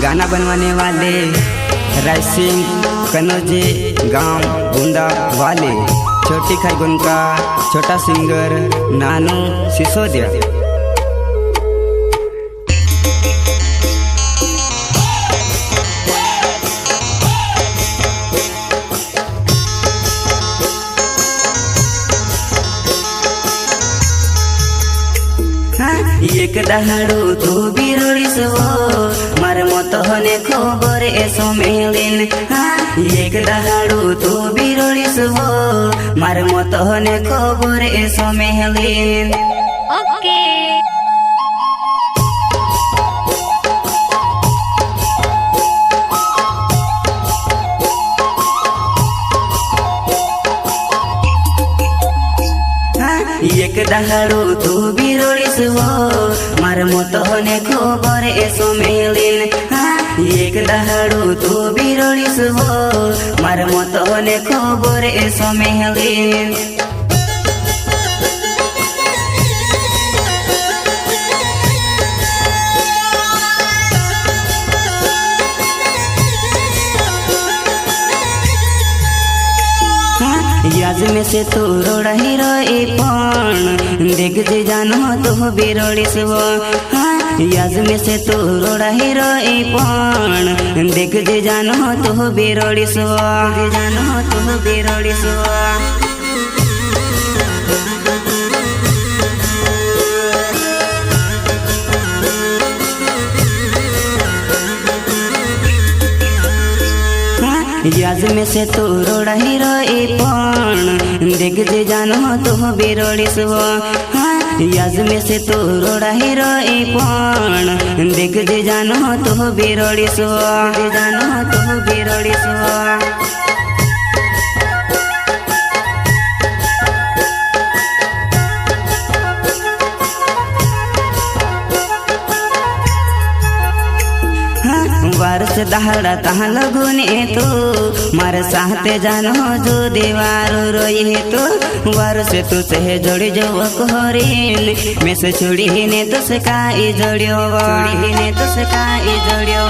गाना बनवाने वाले रायसिंह कनौजी गांव बूंदा वाले, छोटी खरगोन का छोटा सिंगर नानू सिसोदिया। एक दहाड़ू तू बिरोड़ीस वो मार मत हने खबर एसो मेलिन। एक दहाड़ू तू बिरोड़ीस वो मार मत हने खबर एसो मेलिन। ओके एक दहाड़ू तू बिरोड़ीस वो मार मत हने खबर एसो मेलिन। एक दहाड़ू तू बिरोड़ीस वो मार मत हने खबर एसो मेलिन। याज में से तू रोड़ा ही रोई पण देख जे जानो तू बिरोड़ीस वो। याज में से तू रोड़ा ही रोई पण देख जे जानो तू बिरोड़ीस वो। जानो तू बिरोड़ीस वो। याज में से तू रोड़ा ही रोई पण देख जे जानो तू बिरोड़ीस वो। याज में से तू रोड़ा ही रोई पण देख जे जानो तू बिरोड़ीस वो। जानो तू बिरोड़ीस वो। वारस दहाड़ा तहाँ लगुने तो मार साहते जानो जो दीवार रोई तो। वारस तू से जोड़ी जो कोहरीन में से छुड़ी ने तो से काई जोड़ियो छोड़ी ने तो से काई जोड़ियो।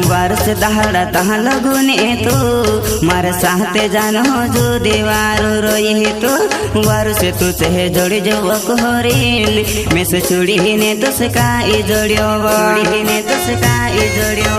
वारस दहाड़ा तहाँ लगुने तो मार साहते जानो जो दीवार रोई तो। वारस तू से जोड़ी जो कोहरीन में से छुड़ी ने तो से काई जोड़ियो छोड़ी ने तो से काई जोड़ियो।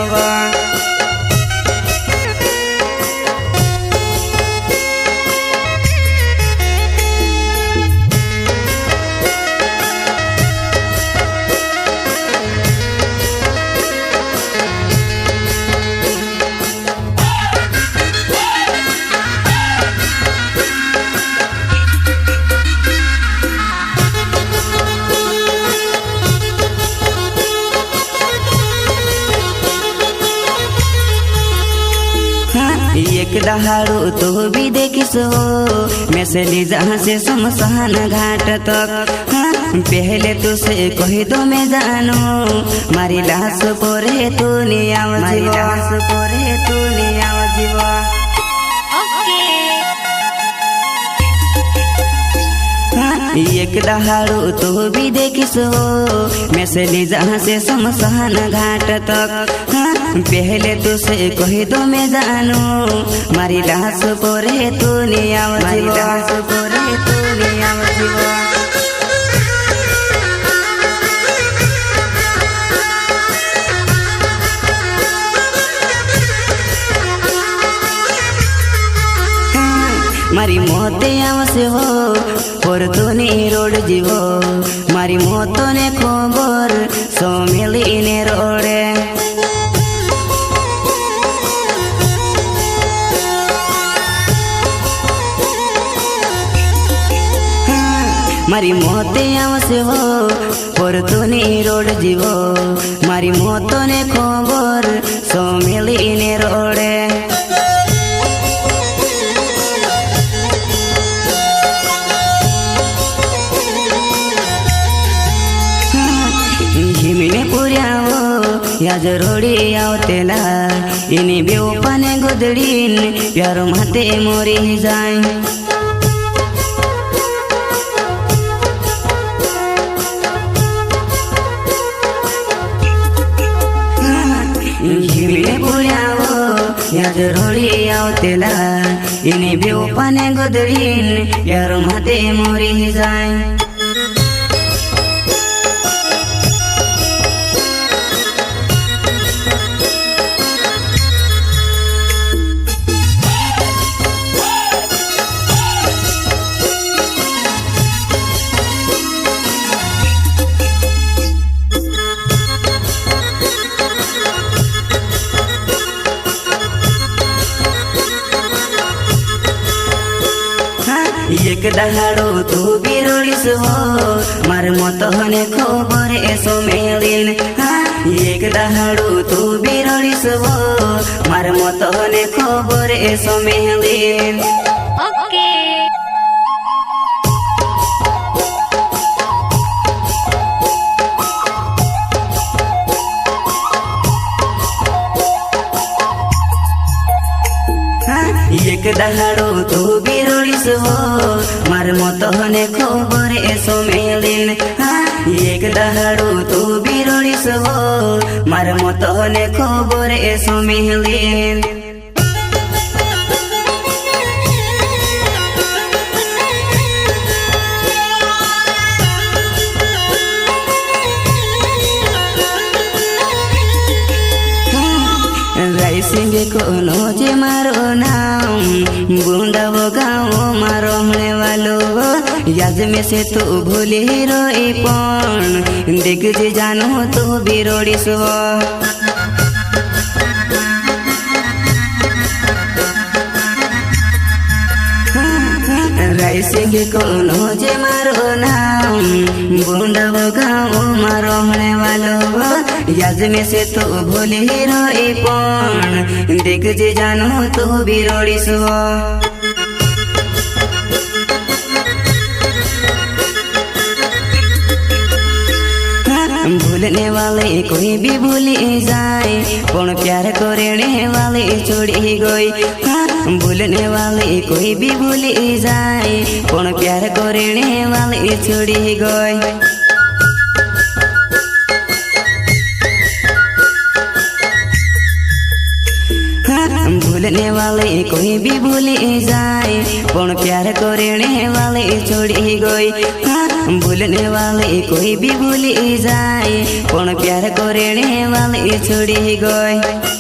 एक दहाड़ू तो भी देखिस हो मैं से ली जहाँ से शमशान घाट तक। पहले तो से कही दो मैं जानो मारी लाश पोरे तू नहीं आव जीवा। मारी लाश पोरे तू नहीं आव जीवा। एक दहाड़ू तो भी देखिस हो मैं से ली जहाँ से शमशान घाट तक। पहले तो से कही दो मैं जानो मारी लाश पोरे तू नहीं आव जीवा। मारी लाश पोरे तू नहीं आव जीवा। मारी मोते आवसे हो पर तू नहीं रोड जीवो। मारी मोतो ने खबर सो मिली ने रोडे। मारी मोते आवसे हो पर तू नहीं रोड जीवो। मारी मोतो ने खबर सो मिली ने रोडे। या जरोडी आवतेला इनी बेवपाने गोदडीन प्यारो माते मोरी जाय हिमले पुऱ्यावो या जरोडी आवतेला इनी बेवपाने गोदडीन प्यारो माते मोरी जाय एक दहाडो तू बिरोडीस हो मार मत हने खबर एसो मेलिन एक दहाडो तू बिरोडीस हो मार मत हने खबर एसो मेलिन ओके एक दहाडो तू बिरोडीस हो मार मत हने खबर एसो मेलिन एक दहाडो तू बिरोडीस हो मार मत हने खबर एसो मेलिन राइसिंगे कोनो जे मारो नाम बुंदावो गाँव मारो होने वालो याद में से तू भूली रोई पण देख जे जानो तू बिरोड़ी सो राइसिंगे कोनो जे मारो नाम बुंदावो गाँव मारो होने वालो याद में से तू भूली रोई पण देख जे जानो तू बिरोड़ी सो भूलने वाले कोई भी भूली जाए पण प्यार करने वाले छोड़ी गई भूलने वाले कोई भी भूली जाए पण प्यार करने वाले छोड़ी गई भूलने वाले कोई भी भूली जाए पण प्यार करने वाले छोड़ी गई भूलने वाले कोई भी भूली जाए पण प्यार करने वाले छोड़ी गई।